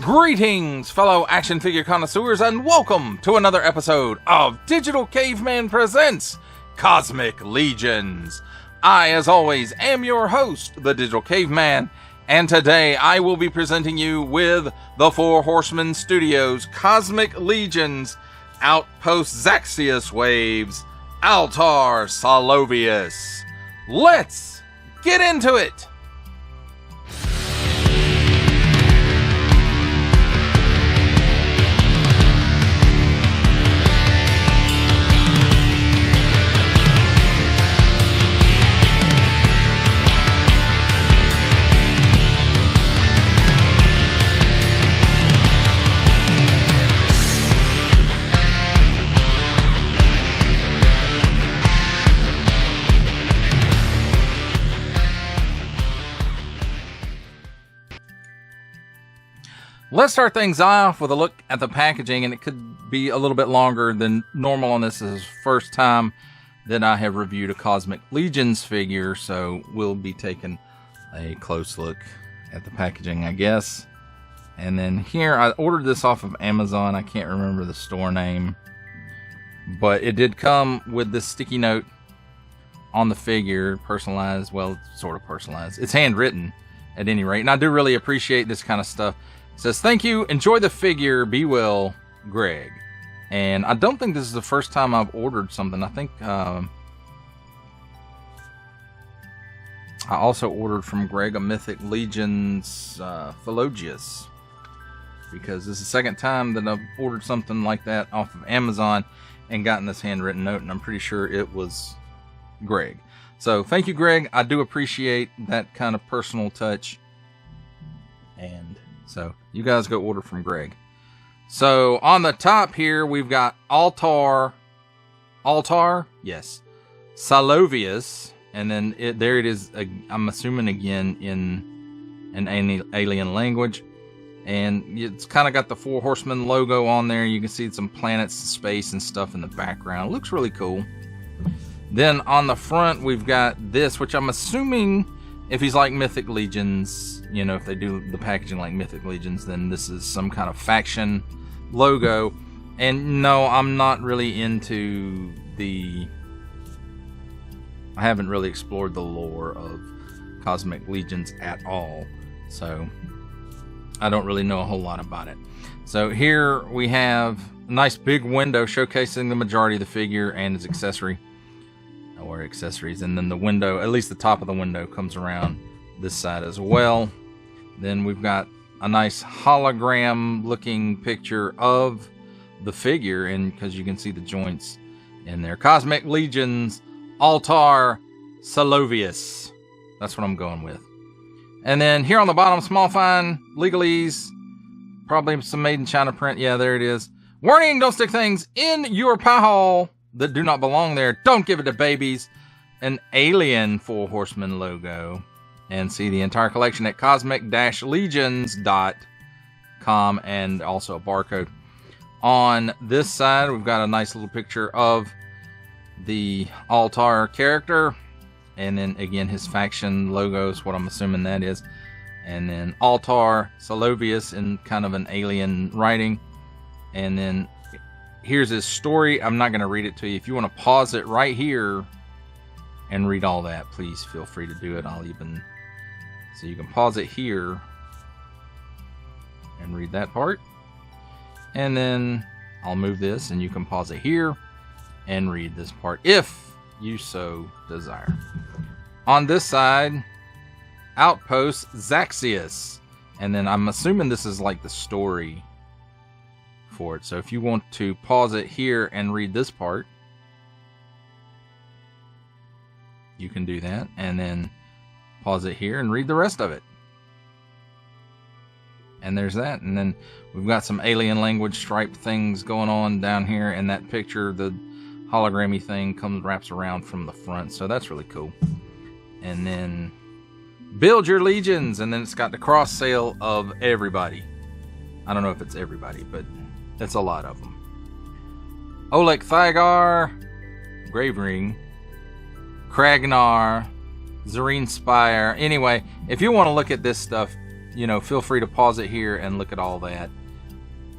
Greetings, fellow action figure connoisseurs, and welcome to another episode of Digital Caveman Presents Cosmic Legions. I, as always, am your host, the Digital Caveman, and today I will be presenting you with the Four Horsemen Studios Cosmic Legions Outpost Zaxius Waves Altarr Cyllovius. Let's get into it! Let's start things off with a look at the packaging, and it could be a little bit longer than normal on this. This is the first time that I have reviewed a Cosmic Legions figure, so we'll be taking a close look at the packaging, I guess. And then here, I ordered this off of Amazon. I can't remember the store name, but it did come with this sticky note on the figure, personalized, well, sort of personalized. It's handwritten at any rate, and I do really appreciate this kind of stuff. It says, "Thank you, enjoy the figure, be well, Greg." And I don't think this is the first time I've ordered something. I think I also ordered from Greg a Mythic Legions Cyllovius, because this is the second time that I've ordered something like that off of Amazon and gotten this handwritten note, and I'm pretty sure it was Greg. So thank you, Greg. I do appreciate that kind of personal touch. And so you guys go order from Greg. So on the top here, we've got Altarr, yes, Cyllovius, and then there it is. I'm assuming again in an alien language, and it's kind of got the Four Horsemen logo on there. You can see some planets, space, and stuff in the background. It looks really cool. Then on the front, we've got this, which I'm assuming, if he's like Mythic Legions, you know, if they do the packaging like Mythic Legions, then this is some kind of faction logo. And no, I'm not really into I haven't really explored the lore of Cosmic Legions at all, so I don't really know a whole lot about it. So here we have a nice big window showcasing the majority of the figure and his accessories, and then the window, at least the top of the window, comes around this side as well. Then we've got a nice hologram looking picture of the figure, and because you can see the joints in there. Cosmic Legions Altarr Cyllovius, that's what I'm going with. And then here on the bottom, small fine legalese, probably some made in China print. Yeah, there it is. Warning, don't stick things in your pie hole that do not belong there. Don't give it to babies. An alien Four Horsemen logo. And see the entire collection at cosmic-legions.com, and also a barcode. On this side, we've got a nice little picture of the Altarr character. And then again, his faction logo is what I'm assuming that is. And then Altarr Cyllovius in kind of an alien writing. And then here's his story. I'm not going to read it to you. If you want to pause it right here and read all that, please feel free to do it. So you can pause it here and read that part. And then I'll move this and you can pause it here and read this part if you so desire. On this side, Outpost Zaxius. And then I'm assuming this is like the story for it. So if you want to pause it here and read this part, you can do that, and then pause it here and read the rest of it. And there's that. And then we've got some alien language striped things going on down here, and that picture, the hologrammy thing, wraps around from the front, so that's really cool. And then build your legions, and then it's got the cross sale of everybody. I don't know if it's everybody, but it's a lot of them. Oleg Thygar, Grave Ring, Kragnar, Zareen Spire. Anyway, if you want to look at this stuff, you know, feel free to pause it here and look at all that.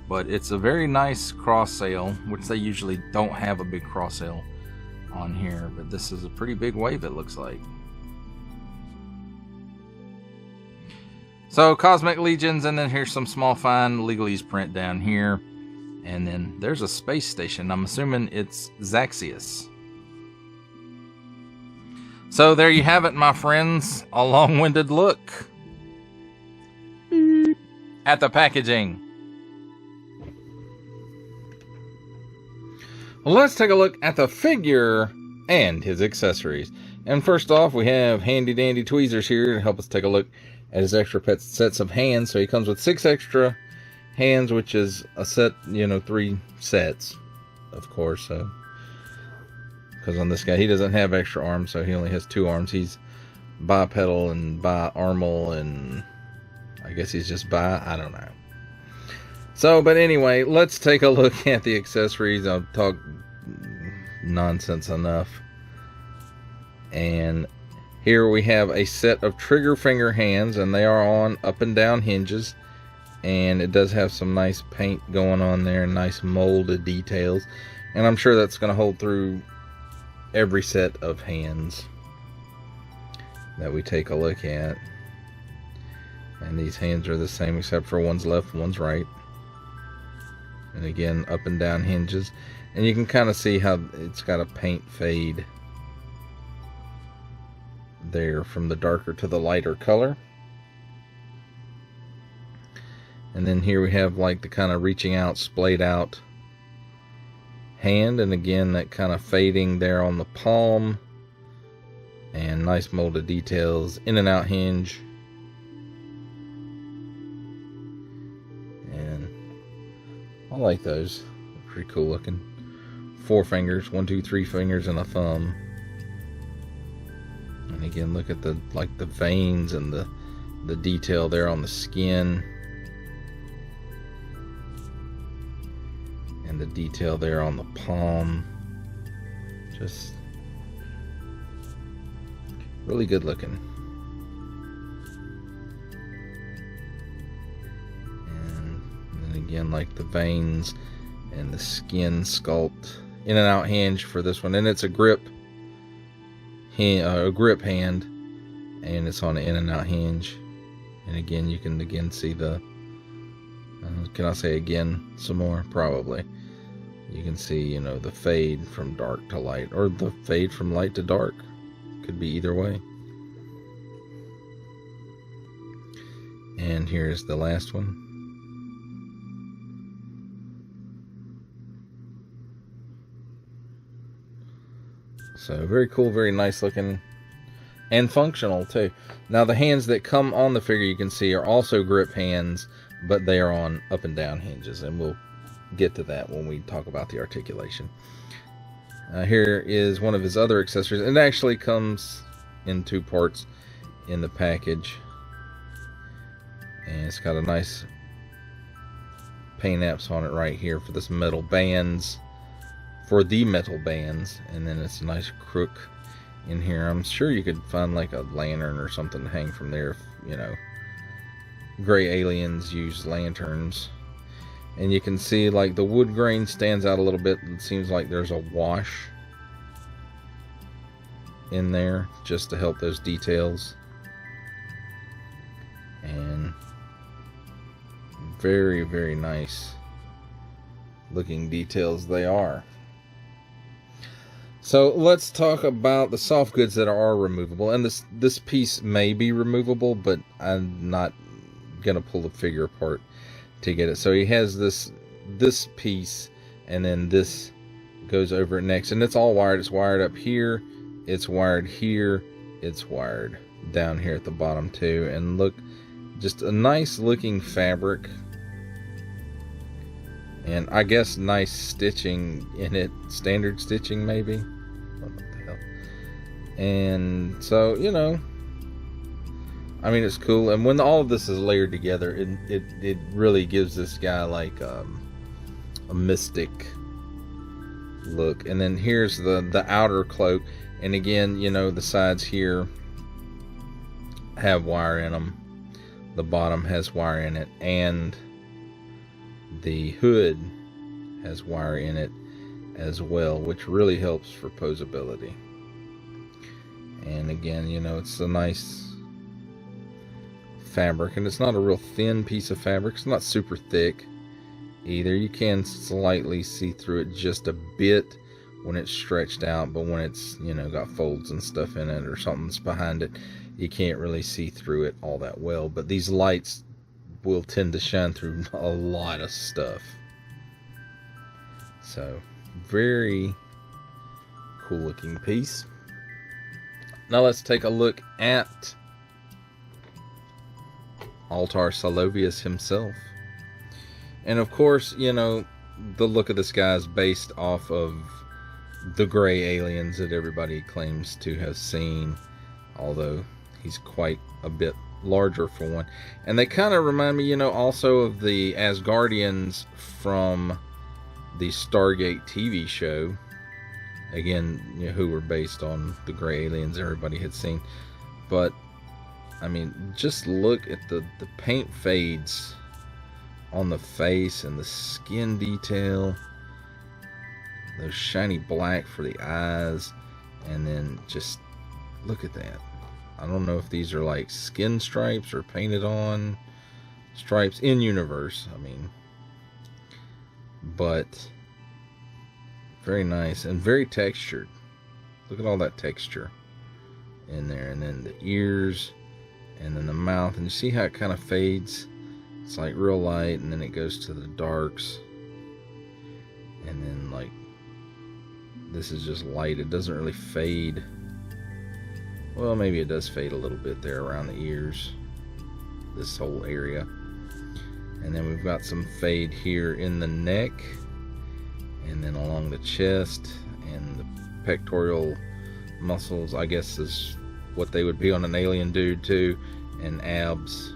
But it's a very nice cross sail, which they usually don't have a big cross sail on here, but this is a pretty big wave, it looks like. So Cosmic Legions, and then here's some small fine legalese print down here. And then there's a space station. I'm assuming it's Zaxius. So there you have it, my friends. A long-winded look at the packaging. Well, let's take a look at the figure and his accessories. And first off, we have handy dandy tweezers here to help us take a look at his extra pet sets of hands. So he comes with 6 extra hands, which is a set, you know, 3 sets, of course. So, because on this guy, he doesn't have extra arms, so he only has 2 arms. He's bipedal and bi-armal, and I guess he's just bi. I don't know. So, but anyway, let's take a look at the accessories. I'll talk nonsense enough. And here we have a set of trigger finger hands, and they are on up and down hinges. And it does have some nice paint going on there, nice molded details. And I'm sure that's going to hold through every set of hands that we take a look at. And these hands are the same except for one's left, one's right. And again, up and down hinges. And you can kind of see how it's got a paint fade there from the darker to the lighter color. And then here we have like the kind of reaching out, splayed out hand. And again, that kind of fading there on the palm. And nice molded details. In and out hinge. And I like those. Pretty cool looking. 4 fingers. 1, 2, 3 fingers and a thumb. And again, look at the veins and the detail there on the skin. And the detail there on the palm. Just really good looking. And again, like the veins and the skin sculpt. In and out hinge for this one. And it's a grip hand. And it's on an in and out hinge. And again, you can see the can I say again some more? Probably. You can see, you know, the fade from dark to light, or the fade from light to dark. Could be either way. And here's the last one. So very cool, very nice looking, and functional too. Now the hands that come on the figure, you can see, are also grip hands, but they are on up and down hinges, and we'll get to that when we talk about the articulation. Here is one of his other accessories. It actually comes in 2 parts in the package, and it's got a nice paint apps on it right here for this metal bands, for the metal bands, and then it's a nice crook in here. I'm sure you could find like a lantern or something to hang from there if, you know, gray aliens use lanterns. And you can see like the wood grain stands out a little bit. It seems like there's a wash in there just to help those details. And very, very nice looking details they are. So let's talk about the soft goods that are removable. And this piece may be removable, but I'm not gonna pull the figure apart to get it. So he has this piece, and then this goes over it next, and it's all wired. It's wired up here, it's wired here, it's wired down here at the bottom too. And look, just a nice looking fabric, and I guess nice stitching in it, standard stitching maybe. What the hell? And so, you know, I mean, it's cool. And when all of this is layered together, it really gives this guy like a mystic look. And then here's the outer cloak, and again, you know, the sides here have wire in them, the bottom has wire in it, and the hood has wire in it as well, which really helps for posability. And again, you know, it's a nice fabric, and it's not a real thin piece of fabric. It's not super thick either. You can slightly see through it just a bit when it's stretched out, but when it's, you know, got folds and stuff in it or something's behind it, you can't really see through it all that well. But these lights will tend to shine through a lot of stuff. So very cool looking piece. Now let's take a look at Altarr Cyllovius himself. And of course, you know, the look of this guy is based off of the gray aliens that everybody claims to have seen, although he's quite a bit larger for one. And they kind of remind me, you know, also of the Asgardians from the Stargate TV show. Again, you know, who were based on the gray aliens everybody had seen. But I mean, just look at the paint fades on the face and the skin detail. Those shiny black for the eyes. And then just look at that. I don't know if these are like skin stripes or painted on stripes in universe. I mean, but very nice and very textured. Look at all that texture in there. And then the ears and then the mouth. And you see how it kind of fades? It's like real light, and then it goes to the darks. And then like this is just light. It doesn't really fade. Well, maybe it does fade a little bit there around the ears. This whole area. And then we've got some fade here in the neck. And then along the chest and the pectoral muscles, I guess is what they would be on an alien dude too. And abs.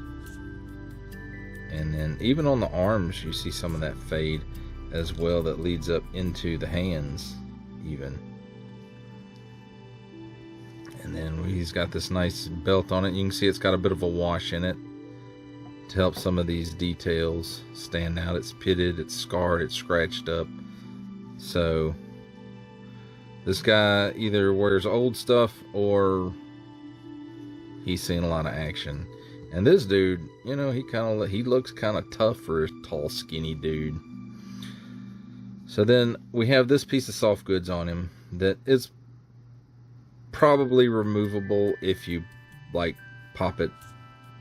And then even on the arms you see some of that fade as well that leads up into the hands even. And then he's got this nice belt on it. You can see it's got a bit of a wash in it to help some of these details stand out. It's pitted, it's scarred, it's scratched up. So this guy either wears old stuff or he's seen a lot of action. And this dude, you know, he looks kind of tough for a tall, skinny dude. So then we have this piece of soft goods on him that is probably removable if you like pop it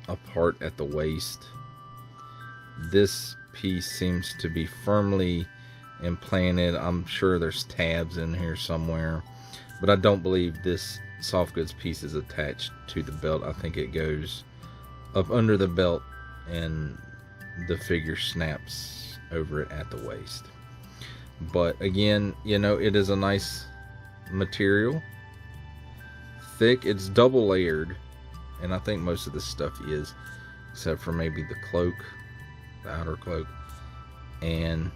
apart at the waist. This piece seems to be firmly implanted. I'm sure there's tabs in here somewhere, but I don't believe this soft goods piece is attached to the belt. I think it goes up under the belt and the figure snaps over it at the waist. But again, you know, it is a nice material, thick. It's double layered, and I think most of this stuff is, except for maybe the cloak, the outer cloak. And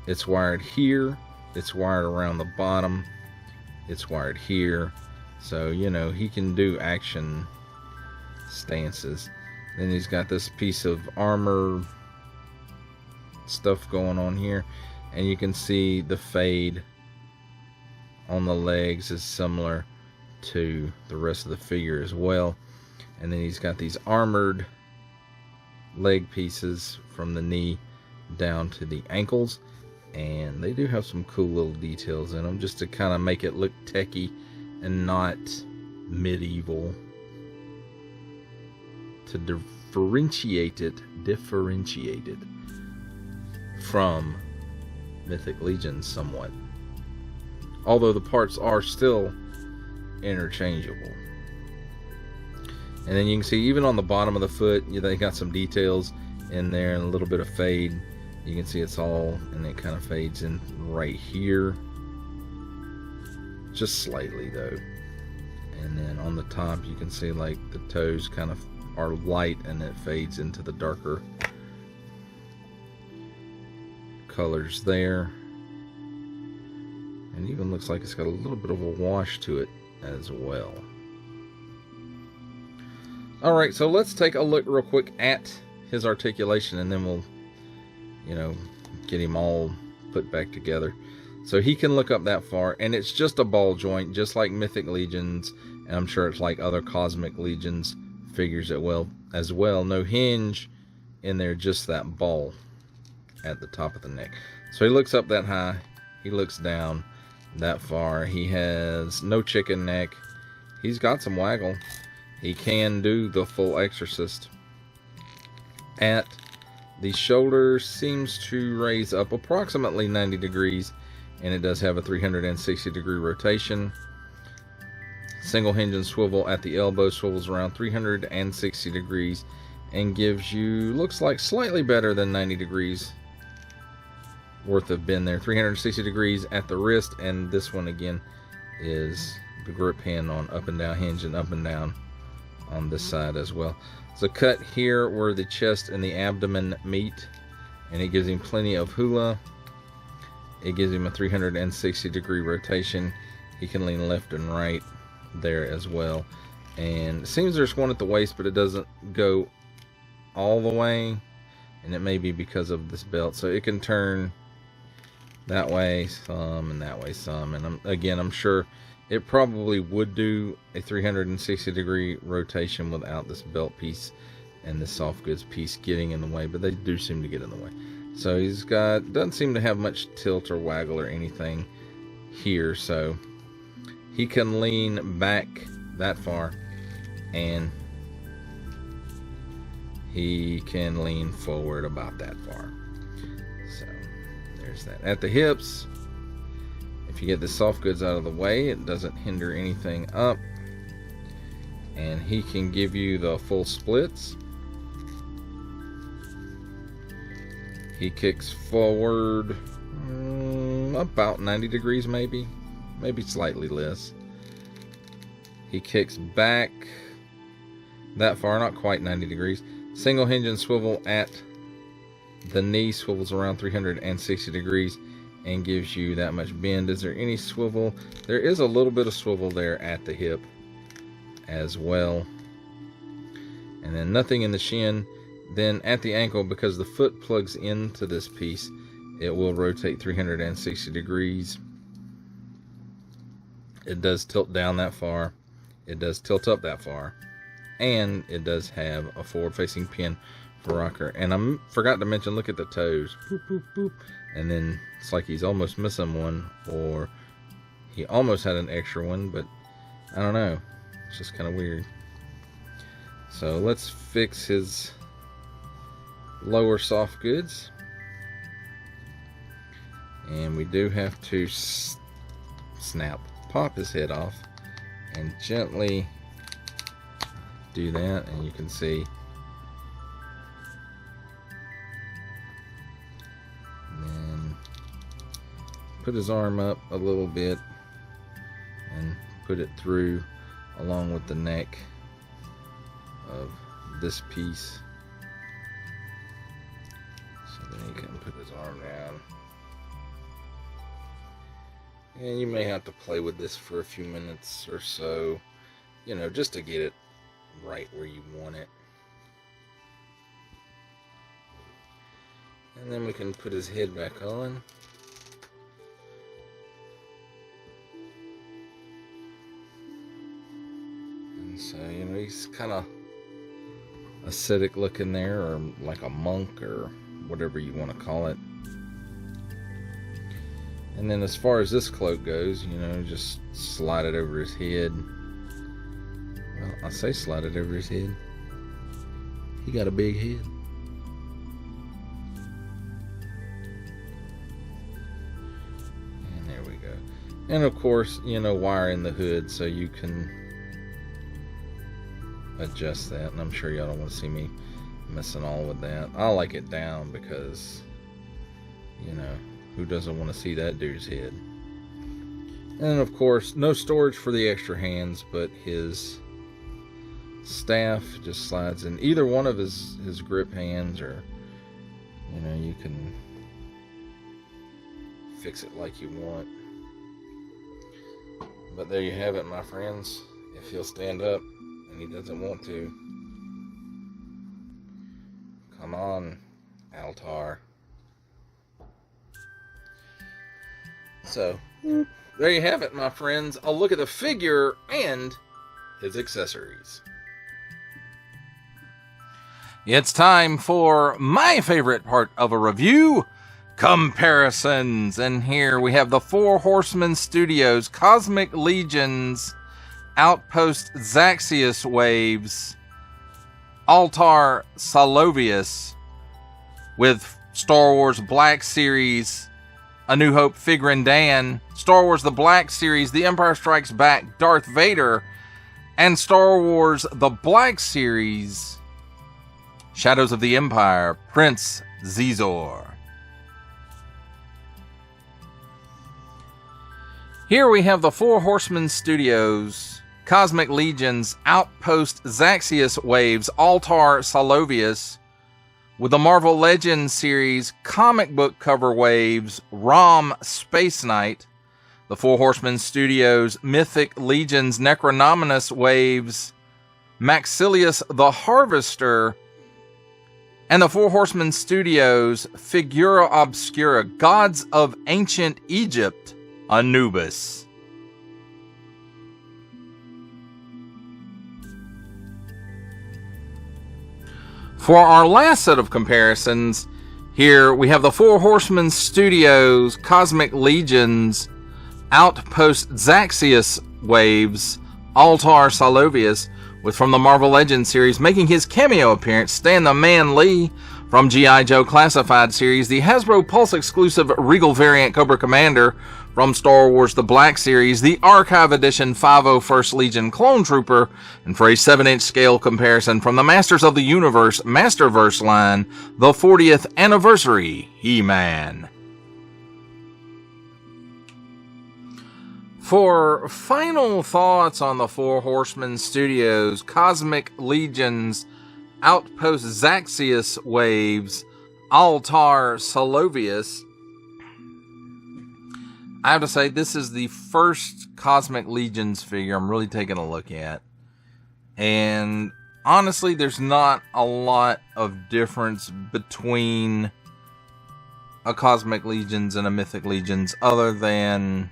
it's wired here, it's wired around the bottom, it's wired here. So, you know, he can do action stances. Then he's got this piece of armor stuff going on here, and you can see the fade on the legs is similar to the rest of the figure as well. And then he's got these armored leg pieces from the knee down to the ankles, and they do have some cool little details in them just to kind of make it look techy and not medieval, to differentiate it from Mythic Legions somewhat, although the parts are still interchangeable. And then you can see even on the bottom of the foot, they got some details in there and a little bit of fade. You can see it's all, and it kind of fades in right here, just slightly though. And then on the top you can see like the toes kind of are light, and it fades into the darker colors there. And even looks like it's got a little bit of a wash to it as well. All right, so let's take a look real quick at his articulation, and then we'll, you know, get him all put back together. So he can look up that far, and it's just a ball joint, just like Mythic Legions, and I'm sure it's like other Cosmic Legions figures as well. No hinge in there, just that ball at the top of the neck. So he looks up that high, he looks down that far. He has no chicken neck. He's got some waggle. He can do the full exorcist. At the shoulder, seems to raise up approximately 90 degrees, and it does have a 360 degree rotation. Single hinge and swivel at the elbow, swivels around 360 degrees and gives you, looks like, slightly better than 90 degrees worth of bend there. 360 degrees at the wrist, and this one again is the grip hand on up and down hinge and up and down on this side as well. It's a cut here where the chest and the abdomen meet, and it gives him plenty of hula. It gives him a 360 degree rotation. He can lean left and right there as well, and it seems there's one at the waist, but it doesn't go all the way, and it may be because of this belt. So it can turn that way some and that way some, and I'm sure it probably would do a 360 degree rotation without this belt piece and this soft goods piece getting in the way, but they do seem to get in the way. So he's got, doesn't seem to have much tilt or waggle or anything here, so he can lean back that far, and he can lean forward about that far. So there's that. At the hips, if you get the soft goods out of the way, it doesn't hinder anything up, and he can give you the full splits. He kicks forward about 90 degrees, maybe slightly less. He kicks back that far, not quite 90 degrees. Single hinge and swivel at the knee, swivels around 360 degrees and gives you that much bend. Is there any swivel? There is a little bit of swivel there at the hip as well, and then nothing in the shin. Then at the ankle, because the foot plugs into this piece, it will rotate 360 degrees. It does tilt down that far, it does tilt up that far, and it does have a forward facing pin for rocker. And I forgot to mention, look at the toes, boop, boop, boop. And then it's like he's almost missing one, or he almost had an extra one, but I don't know, it's just kind of weird. So let's fix his lower soft goods, and we do have to pop his head off and gently do that, and you can see, and then put his arm up a little bit and put it through along with the neck of this piece. So then he can put his arm down. And you may have to play with this for a few minutes or so, you know, just to get it right where you want it. And then we can put his head back on. And so, you know, he's kind of ascetic looking there, or like a monk, or whatever you want to call it. And then as far as this cloak goes, you know, just slide it over his head. Well, I say slide it over his head. He got a big head. And there we go. And of course, you know, wiring the hood so you can adjust that. And I'm sure y'all don't want to see me messing all with that. I like it down because, you know, who doesn't want to see that dude's head? And of course, no storage for the extra hands, but his staff just slides in either one of his grip hands, or, you know, you can fix it like you want. But there you have it, my friends. If he'll stand up, and he doesn't want to, Come on, Altarr. So, there you have it, my friends. A look at the figure and his accessories. It's time for my favorite part of a review, comparisons. And here we have the Four Horsemen Studios Cosmic Legions Outpost Zaxius Waves Altarr Cyllovius with Star Wars Black Series A New Hope Figrin Dan, Star Wars The Black Series The Empire Strikes Back Darth Vader, and Star Wars The Black Series Shadows of the Empire Prince Xizor. Here we have the Four Horsemen Studios Cosmic Legions Outpost Zaxius Waves Altarr Cyllovius with the Marvel Legends series comic book cover waves Rom Space Knight, the Four Horsemen Studios Mythic Legions Necronominus waves Maxilius the Harvester, and the Four Horsemen Studios Figura Obscura Gods of Ancient Egypt Anubis. For our last set of comparisons, here we have the Four Horsemen Studios Cosmic Legions Outpost Zaxius Waves Altarr Cyllovius, with from the Marvel Legends series making his cameo appearance Stan the Man Lee, from G.I. Joe Classified series the Hasbro Pulse exclusive Regal variant Cobra Commander, from Star Wars The Black Series the Archive Edition 501st Legion Clone Trooper, and for a 7-inch scale comparison from the Masters of the Universe Masterverse line, the 40th Anniversary He-Man. For final thoughts on the Four Horsemen Studios Cosmic Legions Outpost Zaxius Waves Altarr Cyllovius, I have to say this is the first Cosmic Legions figure I'm really taking a look at. And honestly, there's not a lot of difference between a Cosmic Legions and a Mythic Legions other than,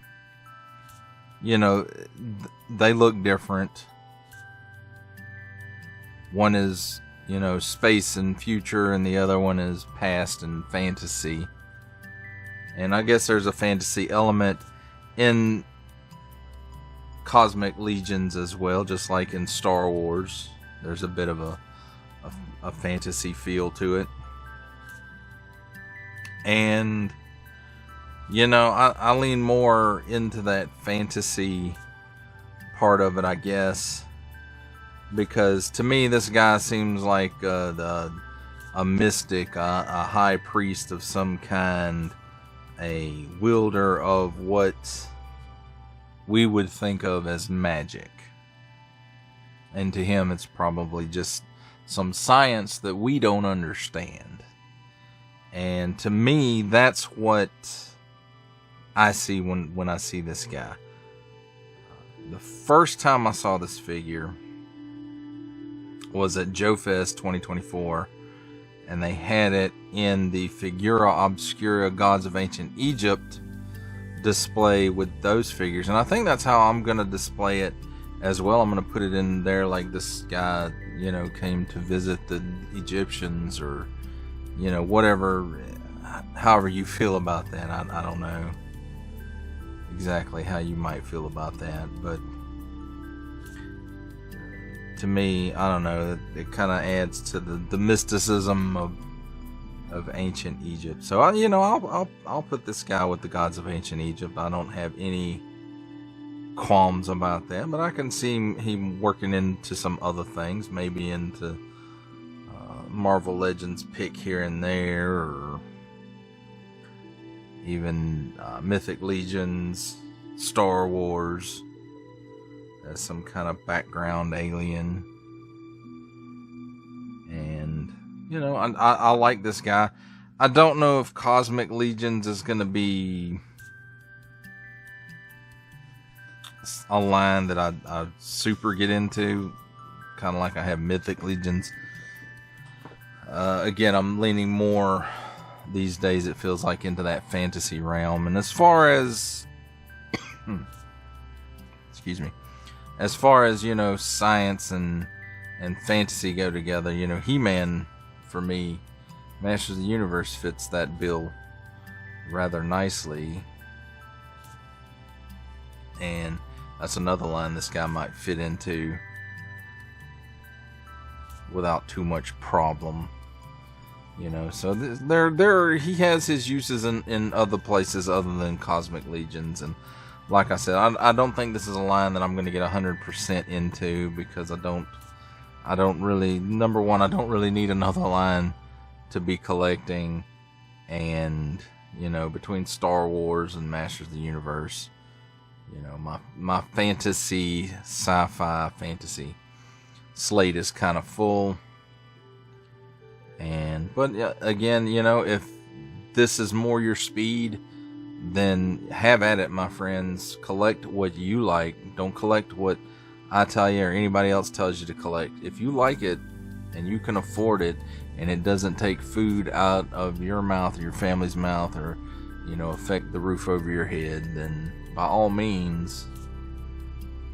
you know, they look different. One is, you know, space and future, and the other one is past and fantasy. And I guess there's a fantasy element in Cosmic Legions as well, just like in Star Wars. There's a bit of a fantasy feel to it. And, you know, I lean more into that fantasy part of it, I guess. Because to me, this guy seems like a mystic, a high priest of some kind, a wielder of what we would think of as magic. And to him, it's probably just some science that we don't understand. And to me, that's what I see when I see this guy. The first time I saw this figure was at Joe Fest 2024, and they had it in the Figura Obscura Gods of Ancient Egypt display with those figures, and I think that's how I'm going to display it as well. I'm going to put it in there like this guy, you know, came to visit the Egyptians, or, you know, whatever, however you feel about that. I don't know exactly how you might feel about that, but to me, I don't know, it kind of adds to the mysticism of ancient Egypt. So I'll put this guy with the Gods of Ancient Egypt. I don't have any qualms about that, but I can see him working into some other things, maybe into Marvel Legends pick here and there, or even Mythic Legions, Star Wars, as some kind of background alien. And, you know, I like this guy. I don't know if Cosmic Legions is going to be a line that I super get into, kind of like I have Mythic Legions. Again, I'm leaning more these days, it feels like, into that fantasy realm. And as far as excuse me, as far as, you know, science and fantasy go together, you know, He-Man, for me, Masters of the Universe fits that bill rather nicely. And that's another line this guy might fit into without too much problem. You know, so he has his uses in other places other than Cosmic Legions. And like I said, I don't think this is a line that I'm going to get 100% into, because I don't really, number one, I don't really need another line to be collecting. And, you know, between Star Wars and Masters of the Universe, you know, my fantasy, sci-fi fantasy slate is kind of full. But again, you know, if this is more your speed, then have at it, my friends. Collect what you like. Don't collect what I tell you or anybody else tells you to collect. If you like it and you can afford it, and it doesn't take food out of your mouth or your family's mouth, or, you know, affect the roof over your head, then by all means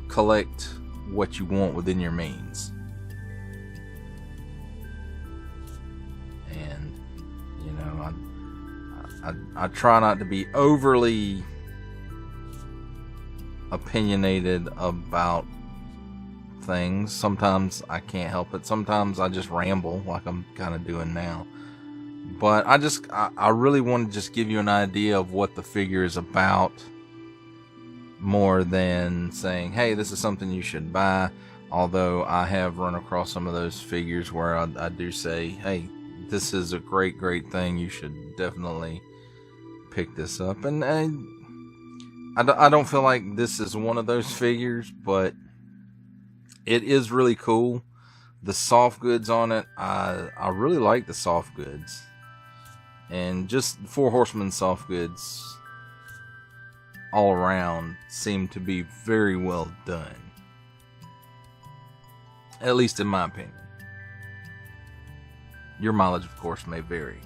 collect what you want within your means. And, you know, I try not to be overly opinionated about things. Sometimes I can't help it. Sometimes I just ramble, like I'm kind of doing now. But I really want to just give you an idea of what the figure is about, more than saying, hey, this is something you should buy. Although I have run across some of those figures where I do say, hey, this is a great thing. You should definitely pick this up. And I don't feel like this is one of those figures, but it is really cool. The soft goods on it, I really like the soft goods. And just Four Horsemen soft goods all around seem to be very well done. At least in my opinion. Your mileage, of course, may vary.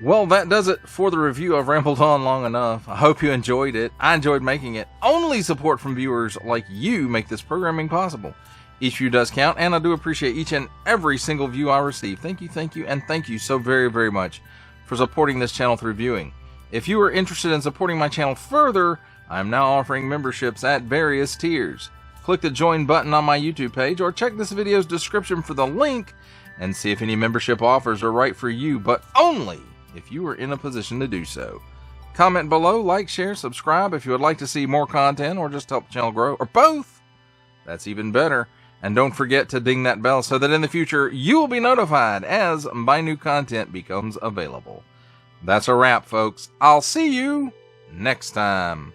Well, that does it for the review. I've rambled on long enough. I hope you enjoyed it. I enjoyed making it. Only support from viewers like you make this programming possible. Each view does count, and I do appreciate each and every single view I receive. Thank you, and thank you so very much for supporting this channel through viewing. If you are interested in supporting my channel further, I am now offering memberships at various tiers. Click the join button on my YouTube page, or check this video's description for the link and see if any membership offers are right for you, but only if you are in a position to do so. Comment below, like, share, subscribe if you would like to see more content or just help the channel grow, or both. That's even better. And don't forget to ding that bell so that in the future you will be notified as my new content becomes available. That's a wrap, folks. I'll see you next time.